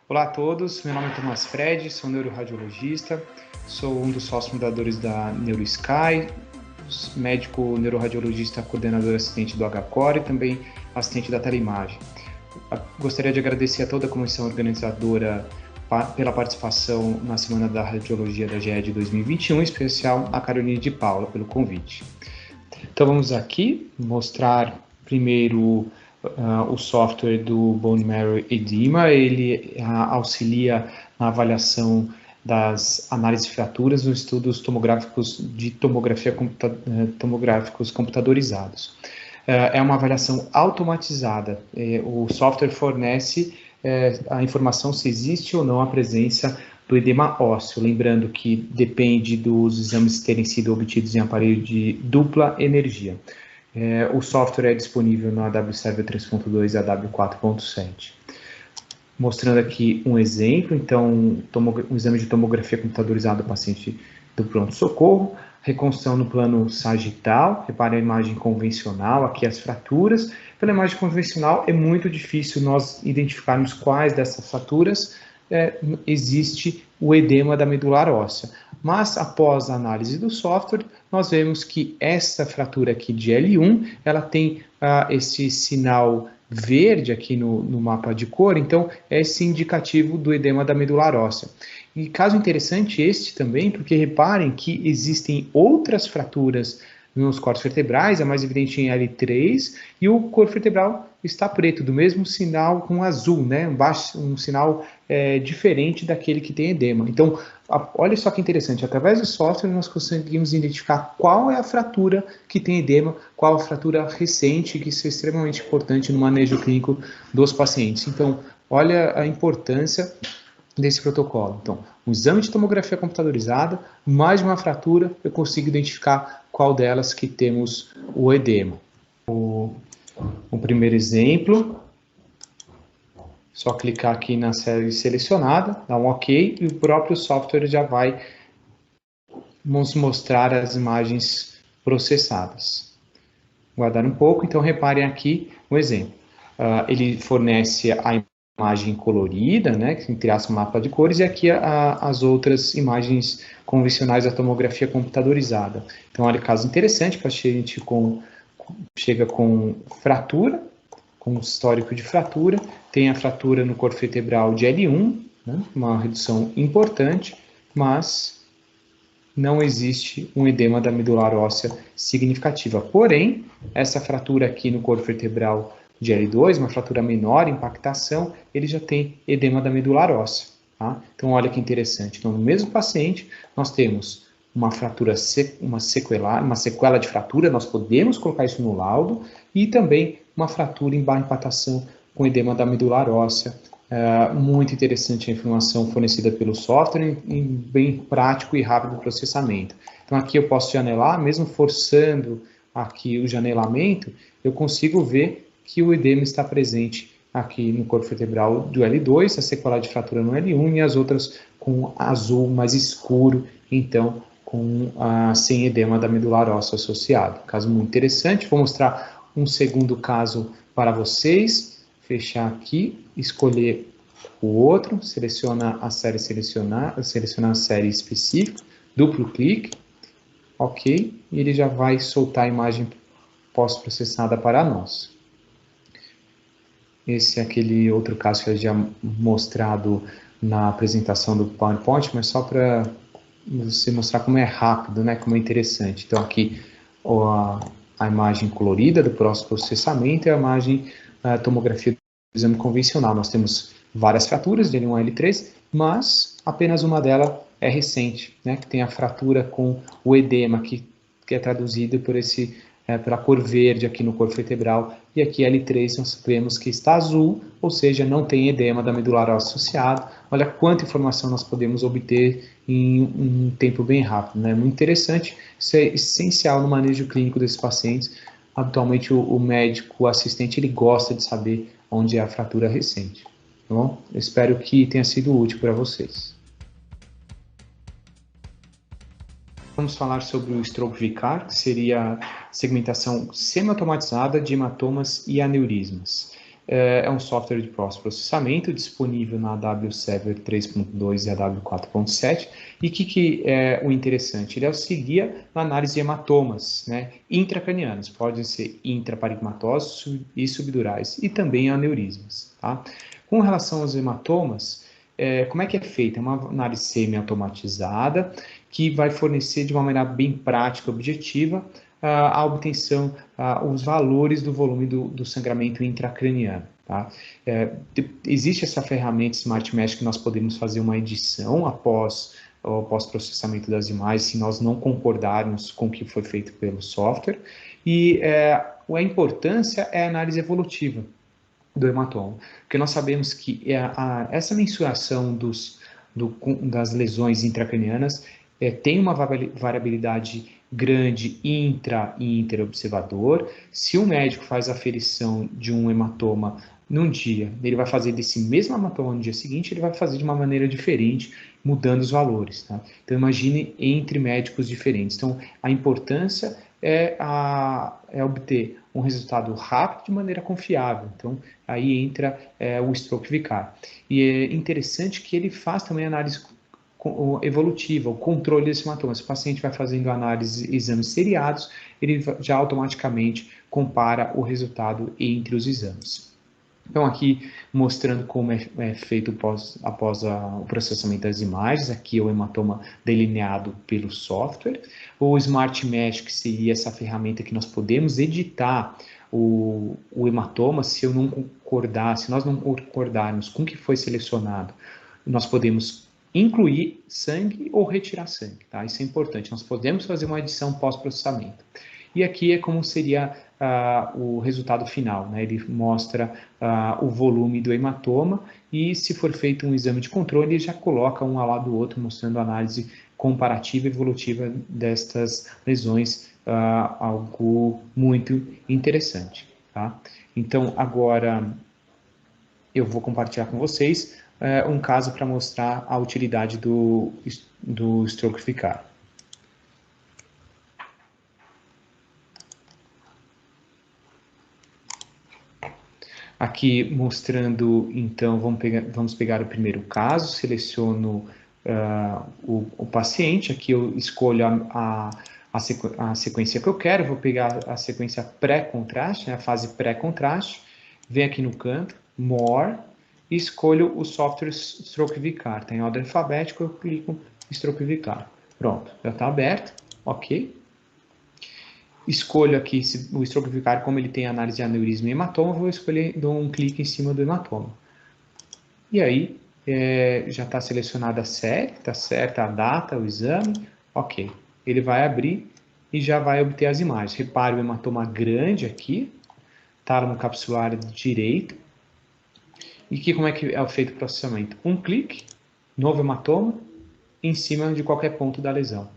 Olá a todos, meu nome é Tomás Fred, sou neuroradiologista, sou um dos sócios fundadores da NeuroSky, médico neuroradiologista, coordenador assistente do HCore e também assistente da teleimagem. Gostaria de agradecer a toda a comissão organizadora pela participação na Semana da Radiologia da GE de 2021, em especial a Caroline de Paula pelo convite. Então vamos aqui mostrar primeiro o software do Bone Marrow Edema. Ele auxilia na avaliação das análises de fraturas nos estudos tomográficos de tomográficos computadorizados. É uma avaliação automatizada. O software fornece a informação se existe ou não a presença do edema ósseo, lembrando que depende dos exames terem sido obtidos em aparelho de dupla energia. O software é disponível no AW Server 3.2 e AW 4.7. Mostrando aqui um exemplo, então, um exame de tomografia computadorizada do paciente do pronto-socorro, reconstrução no plano sagital, repare a imagem convencional, aqui as fraturas. Pela imagem convencional é muito difícil nós identificarmos quais dessas fraturas existe o edema da medular óssea. Mas, após a análise do software, nós vemos que essa fratura aqui de L1, ela tem esse sinal verde aqui no mapa de cor, então é esse indicativo do edema da medular óssea. E caso interessante este também, porque reparem que existem outras fraturas nos cortes vertebrais, a mais evidente em L3, e o corpo vertebral está preto, do mesmo sinal com azul, né? Um sinal diferente daquele que tem edema. Então, olha só que interessante, através do software nós conseguimos identificar qual é a fratura que tem edema, qual a fratura recente, que isso é extremamente importante no manejo clínico dos pacientes. Então, olha a importância desse protocolo. Então, um exame de tomografia computadorizada, mais uma fratura, eu consigo identificar qual delas que temos o edema. O primeiro exemplo, só clicar aqui na série selecionada, dar um OK, e o próprio software já vai nos mostrar as imagens processadas. Guardar um pouco, então reparem aqui um exemplo. Ele fornece a imagem colorida, né, que interessa um mapa de cores, e aqui as outras imagens convencionais da tomografia computadorizada. Então, olha, caso interessante, paciente chega com fratura, com histórico de fratura, tem a fratura no corpo vertebral de L1, né, uma redução importante, mas não existe um edema da medular óssea significativa. Porém, essa fratura aqui no corpo vertebral de L2, uma fratura menor, impactação, ele já tem edema da medular óssea. Tá? Então, olha que interessante. Então, no mesmo paciente, nós temos uma fratura, uma sequela de fratura, nós podemos colocar isso no laudo, e também uma fratura em baixa impactação com edema da medular óssea. Muito interessante a informação fornecida pelo software e bem prático e rápido processamento. Então, aqui eu posso janelar, mesmo forçando aqui o janelamento, eu consigo ver que o edema está presente aqui no corpo vertebral do L2, a sequela de fratura no L1 e as outras com azul mais escuro, então sem edema da medular óssea associado. Caso muito interessante, vou mostrar um segundo caso para vocês. Fechar aqui, escolher o outro, seleciona a série selecionar a série específica, duplo clique, OK, e ele já vai soltar a imagem pós-processada para nós. Esse é aquele outro caso que eu já mostrado na apresentação do PowerPoint, mas só para você mostrar como é rápido, né, como é interessante. Então, aqui a imagem colorida do pós-processamento e a imagem tomografia do exame convencional. Nós temos várias fraturas de L1 a L3, mas apenas uma delas é recente, né, que tem a fratura com o edema, que é traduzido pela cor verde aqui no corpo vertebral, e aqui L3 nós vemos que está azul, ou seja, não tem edema da medular óssea associado. Olha quanta informação nós podemos obter em um tempo bem rápido, né? Muito interessante, isso é essencial no manejo clínico desses pacientes. Habitualmente o médico, o assistente, ele gosta de saber onde é a fratura recente. Tá bom? Eu espero que tenha sido útil para vocês. Vamos falar sobre o Stroke Vicar, que seria a segmentação semi-automatizada de hematomas e aneurismas. é um software de pós-processamento disponível na AW Server 3.2 e AW 4.7. E o que é o interessante? Ele auxilia na análise de hematomas, né, intracranianos, podem ser intraparigmatosos e subdurais, e também aneurismas. Tá? Com relação aos hematomas, como é que é feita? É uma análise semi-automatizada que vai fornecer de uma maneira bem prática e objetiva a obtenção, os valores do volume do sangramento intracraniano. Tá? Existe essa ferramenta Smart Mesh que nós podemos fazer uma edição após o pós-processamento das imagens, se nós não concordarmos com o que foi feito pelo software. E a importância é a análise evolutiva do hematoma, porque nós sabemos que essa mensuração das lesões intracranianas tem uma variabilidade grande intra e interobservador. Se o médico faz a aferição de um hematoma num dia, ele vai fazer desse mesmo hematoma no dia seguinte, ele vai fazer de uma maneira diferente, mudando os valores. Tá? Então, imagine entre médicos diferentes. Então, a importância é obter um resultado rápido de maneira confiável. Então, aí entra o Stroke Vicar. E é interessante que ele faz também análise evolutiva, o controle desse hematoma. Se o paciente vai fazendo análise, exames seriados, ele já automaticamente compara o resultado entre os exames. Então, aqui mostrando como é feito após o processamento das imagens, aqui é o hematoma delineado pelo software. O Smart Mesh, que seria essa ferramenta que nós podemos editar o hematoma, se nós não concordarmos com o que foi selecionado, nós podemos incluir sangue ou retirar sangue, tá? Isso é importante, nós podemos fazer uma edição pós-processamento. E aqui é como seria o resultado final, né? Ele mostra o volume do hematoma e se for feito um exame de controle, ele já coloca um ao lado do outro, mostrando a análise comparativa e evolutiva destas lesões, algo muito interessante. Tá? Então, agora eu vou compartilhar com vocês um caso para mostrar a utilidade do Stroke Vicar. Aqui mostrando, então, vamos pegar o primeiro caso, seleciono o paciente, aqui eu escolho a sequência que eu quero, vou pegar a sequência pré-contraste, né, a fase pré-contraste, venho aqui no canto, More, e escolho o software Stroke Vicar, tem ordem alfabética, eu clico em Stroke Vicar. Pronto, já está aberto, ok. Escolho aqui o Stroke Vicar, como ele tem análise de aneurisma e hematoma, vou escolher, dou um clique em cima do hematoma. E aí, já está selecionada a série, está certa a data, o exame, ok. Ele vai abrir e já vai obter as imagens. Repare o hematoma grande aqui, tálamo capsular direito. E aqui como é que é feito o processamento? Um clique, novo hematoma, em cima de qualquer ponto da lesão.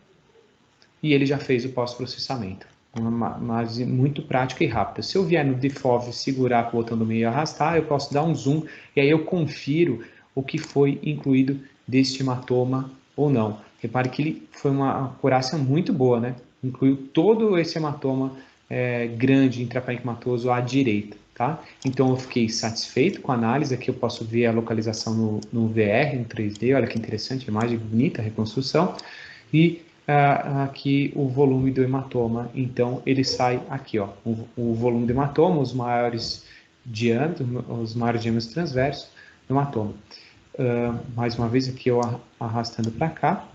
E ele já fez o pós-processamento. Uma análise muito prática e rápida. Se eu vier no DeFov, segurar com o botão do meio e arrastar, eu posso dar um zoom e aí eu confiro o que foi incluído deste hematoma ou não. Repare que ele foi uma acurácia muito boa, né? Incluiu todo esse hematoma grande intraparencimatoso à direita, tá? Então eu fiquei satisfeito com a análise. Aqui eu posso ver a localização no VR, no 3D. Olha que interessante, imagem bonita, reconstrução. E aqui o volume do hematoma, então ele sai aqui, ó, o volume do hematoma, os maiores diâmetros transversos do hematoma. Mais uma vez aqui eu arrastando para cá,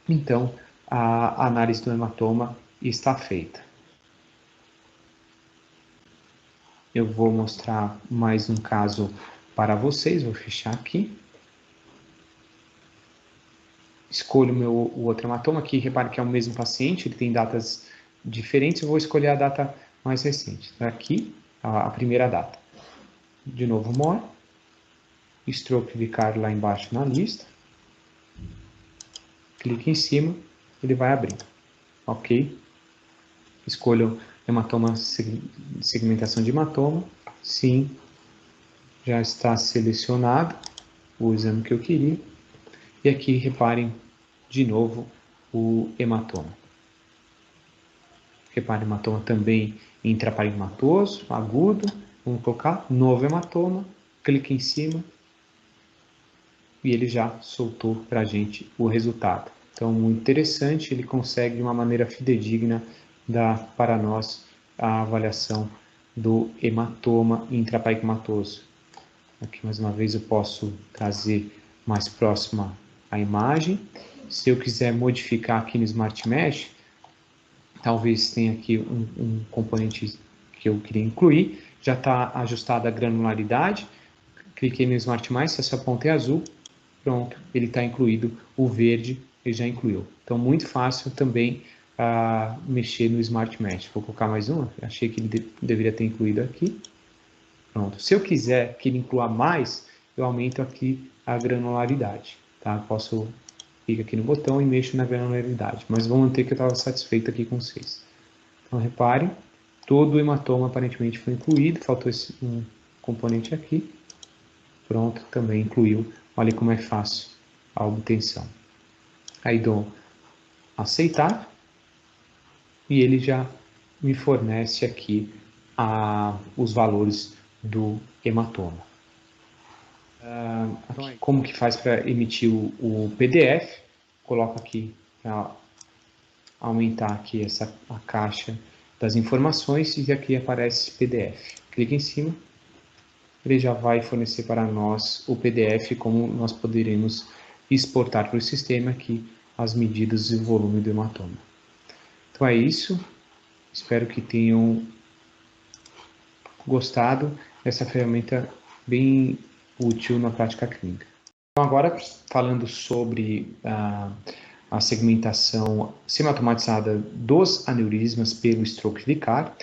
então a análise do hematoma está feita. Eu vou mostrar mais um caso para vocês, vou fechar aqui. Escolho o outro hematoma aqui, repare que é o mesmo paciente, ele tem datas diferentes, eu vou escolher a data mais recente. Aqui, a primeira data. De novo, More. Stroke Vicar lá embaixo na lista. Clique em cima, ele vai abrir. Ok. Escolho hematoma, segmentação de hematoma. Sim, já está selecionado o exame que eu queria. E aqui, reparem de novo o hematoma. Repare o hematoma também intraparigmatoso, agudo, Vamos colocar novo hematoma, clique em cima e ele já soltou para a gente o resultado. Então, muito interessante, ele consegue de uma maneira fidedigna dar para nós a avaliação do hematoma intraparenquimatoso. Aqui, mais uma vez, eu posso trazer mais próxima a imagem. Se eu quiser modificar aqui no Smart Mesh, talvez tenha aqui um componente que eu queria incluir. Já está ajustada a granularidade. Cliquei no Smart Mesh, se essa ponta é azul, pronto, ele está incluído. O verde, ele já incluiu. Então, muito fácil também mexer no Smart Mesh. Vou colocar mais uma, achei que ele deveria ter incluído aqui. Pronto. Se eu quiser que ele inclua mais, eu aumento aqui a granularidade. Tá? Posso clicar aqui no botão e mexo na granularidade. Mas vou manter que eu estava satisfeito aqui com vocês. Então, reparem, todo o hematoma aparentemente foi incluído. Faltou um componente aqui. Pronto, também incluiu. Olha como é fácil a obtenção. Aí dou aceitar. E ele já me fornece aqui os valores do hematoma. Aqui, como que faz para emitir o PDF? Coloco aqui para aumentar aqui a caixa das informações e aqui aparece PDF. Clique em cima, ele já vai fornecer para nós o PDF, como nós poderemos exportar para o sistema aqui as medidas e o volume do hematoma. Então é isso, espero que tenham gostado dessa ferramenta bem útil na prática clínica. Então agora, falando sobre a segmentação semi-automatizada dos aneurismas pelo stroke Vicar,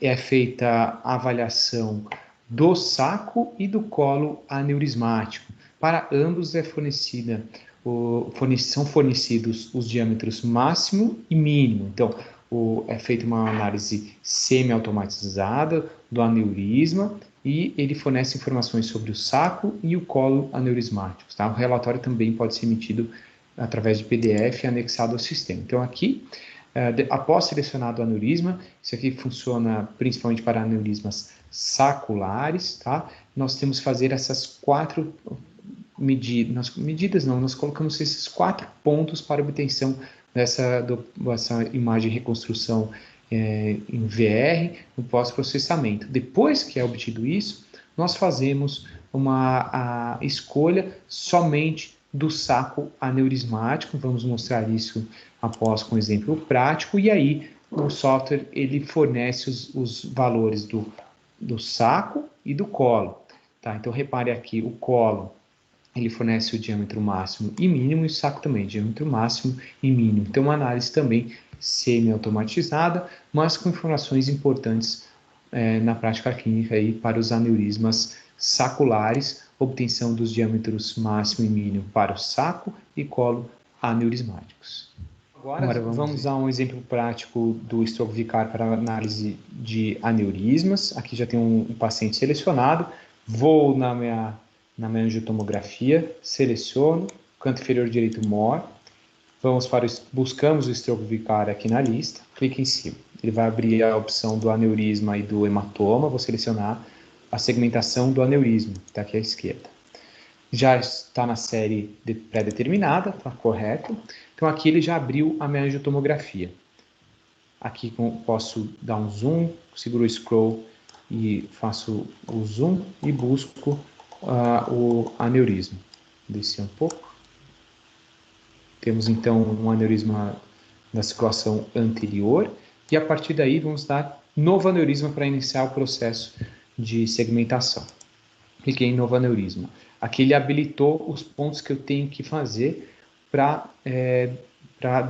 é feita a avaliação do saco e do colo aneurismático. Para ambos são fornecidos os diâmetros máximo e mínimo. Então, é feita uma análise semi-automatizada do aneurisma e ele fornece informações sobre o saco e o colo aneurismáticos. Tá? O relatório também pode ser emitido através de PDF anexado ao sistema. Então, aqui, após selecionado o aneurisma, isso aqui funciona principalmente para aneurismas saculares, tá? Nós temos que fazer essas 4 medidas, nós colocamos esses 4 pontos para obtenção dessa imagem de reconstrução em VR, no pós-processamento. Depois que é obtido isso, nós fazemos a escolha somente do saco aneurismático, vamos mostrar isso após com um exemplo prático, e aí o software ele fornece os valores do saco e do colo. Tá? Então repare aqui, o colo ele fornece o diâmetro máximo e mínimo, e o saco também, diâmetro máximo e mínimo. Então, uma análise também semi-automatizada, mas com informações importantes na prática clínica aí para os aneurismas saculares, obtenção dos diâmetros máximo e mínimo para o saco e colo aneurismáticos. Agora vamos a um exemplo prático do stroke Vicar para análise de aneurismas. Aqui já tem um paciente selecionado, vou na minha angiotomografia, seleciono, canto inferior direito MOR, buscamos o stroke Vicar aqui na lista, clique em cima. Ele vai abrir a opção do aneurisma e do hematoma, vou selecionar a segmentação do aneurisma, está aqui à esquerda. Já está na série pré-determinada, está correto. Então aqui ele já abriu a minha angiotomografia. Aqui posso dar um zoom, seguro o scroll e faço o zoom e busco o aneurisma. Descer um pouco. Temos então um aneurisma da circulação anterior e a partir daí vamos dar novo aneurisma para iniciar o processo de segmentação. Cliquei em novo aneurisma. Aqui ele habilitou os pontos que eu tenho que fazer para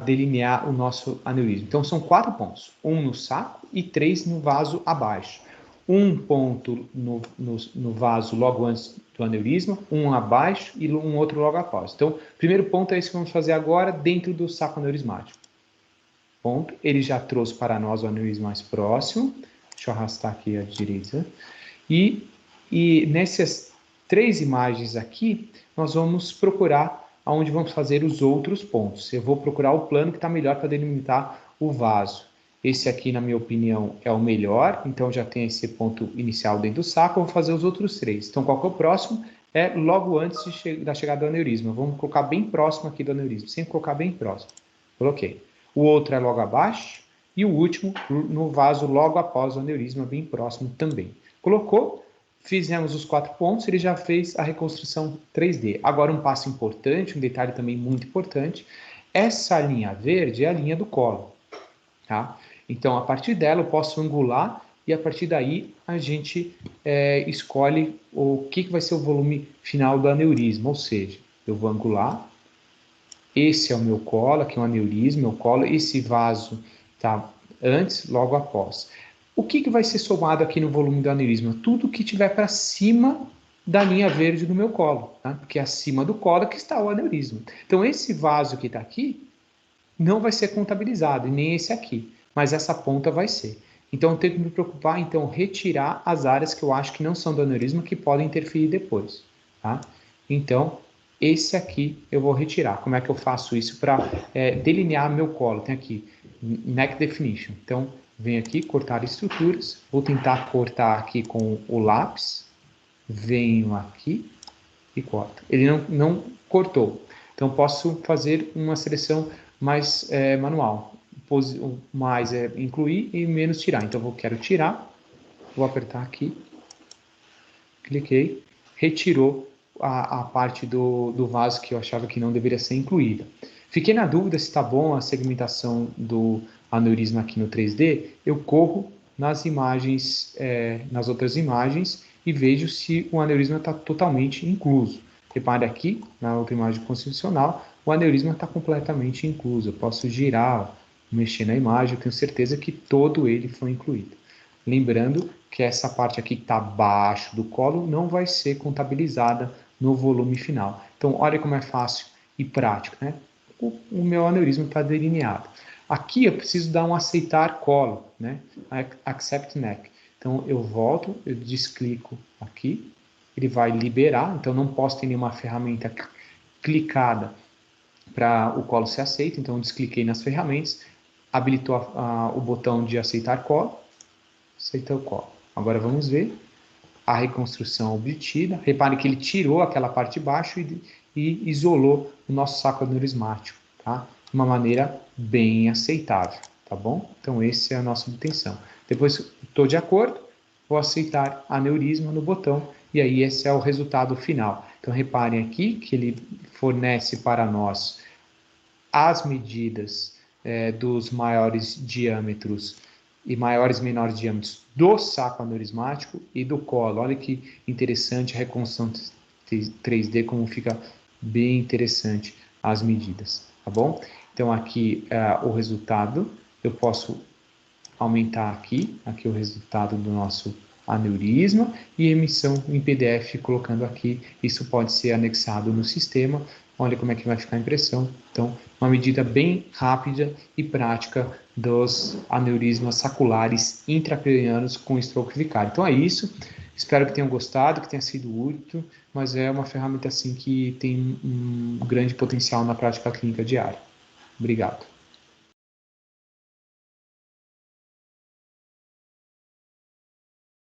delinear o nosso aneurisma. Então são 4 pontos, 1 no saco e 3 no vaso abaixo. Um ponto no vaso logo antes do aneurisma, um abaixo e um outro logo após. Então, o primeiro ponto é esse que vamos fazer agora dentro do saco aneurismático. Ponto. Ele já trouxe para nós o aneurisma mais próximo. Deixa eu arrastar aqui à direita. E nessas 3 imagens aqui, nós vamos procurar onde vamos fazer os outros pontos. Eu vou procurar o plano que está melhor para delimitar o vaso. Esse aqui, na minha opinião, é o melhor, então já tem esse ponto inicial dentro do saco, eu vou fazer os outros 3. Então, qual que é o próximo? É logo antes da chegada do aneurisma. Vamos colocar bem próximo aqui do aneurisma, sempre colocar bem próximo. Coloquei. O outro é logo abaixo, e o último no vaso logo após o aneurisma, bem próximo também. Colocou, fizemos os 4 pontos, ele já fez a reconstrução 3D. Agora um passo importante, um detalhe também muito importante, essa linha verde é a linha do colo, tá? Então, a partir dela eu posso angular e a partir daí a gente escolhe o que vai ser o volume final do aneurisma, ou seja, eu vou angular, esse é o meu colo, aqui é um aneurisma, meu colo, esse vaso tá antes, logo após. O que vai ser somado aqui no volume do aneurisma? Tudo que tiver para cima da linha verde do meu colo, tá? Porque acima do colo é que está o aneurisma. Então, esse vaso que está aqui não vai ser contabilizado, e nem esse aqui, mas essa ponta vai ser. Então, eu tenho que me preocupar, então, retirar as áreas que eu acho que não são do aneurisma, que podem interferir depois, tá? Então, esse aqui eu vou retirar. Como é que eu faço isso para delinear meu colo? Tem aqui, Neck Definition. Então, venho aqui, cortar estruturas, vou tentar cortar aqui com o lápis, venho aqui e corto. Ele não cortou, então posso fazer uma seleção mais manual, mais incluir e menos tirar. Então eu quero tirar, vou apertar aqui, cliquei, retirou a parte do vaso que eu achava que não deveria ser incluída. Fiquei na dúvida se está bom a segmentação do aneurisma aqui no 3D, eu corro nas imagens, nas outras imagens e vejo se o aneurisma está totalmente incluso. Repare aqui, na outra imagem constitucional, o aneurisma está completamente incluso. Eu posso girar, mexer na imagem, eu tenho certeza que todo ele foi incluído. Lembrando que essa parte aqui que está abaixo do colo não vai ser contabilizada no volume final. Então, olha como é fácil e prático, né? O meu aneurisma está delineado. Aqui eu preciso dar um aceitar colo, né? Accept neck. Então, eu volto, eu desclico aqui, ele vai liberar, então não posso ter nenhuma ferramenta clicada para o colo ser aceito, então eu descliquei nas ferramentas, habilitou o botão de aceitar colo, aceitou o colo. Agora vamos ver a reconstrução obtida. Repare que ele tirou aquela parte de baixo e isolou o nosso saco aneurismático, tá? De uma maneira bem aceitável, tá bom? Então, essa é a nossa obtenção. Depois, estou de acordo, vou aceitar aneurisma no botão, e aí esse é o resultado final. Então, reparem aqui que ele fornece para nós as medidas dos maiores diâmetros e maiores e menores diâmetros do saco aneurismático e do colo. Olha que interessante a reconstrução 3D, como fica bem interessante as medidas, tá bom? Então, aqui o resultado, eu posso aumentar aqui o resultado do nosso aneurisma e emissão em PDF colocando aqui, isso pode ser anexado no sistema, olha como é que vai ficar a impressão. Então, uma medida bem rápida e prática dos aneurismas saculares intracranianos com stroke vicário. Então é isso, espero que tenham gostado, que tenha sido útil, mas é uma ferramenta assim que tem um grande potencial na prática clínica diária. Obrigado.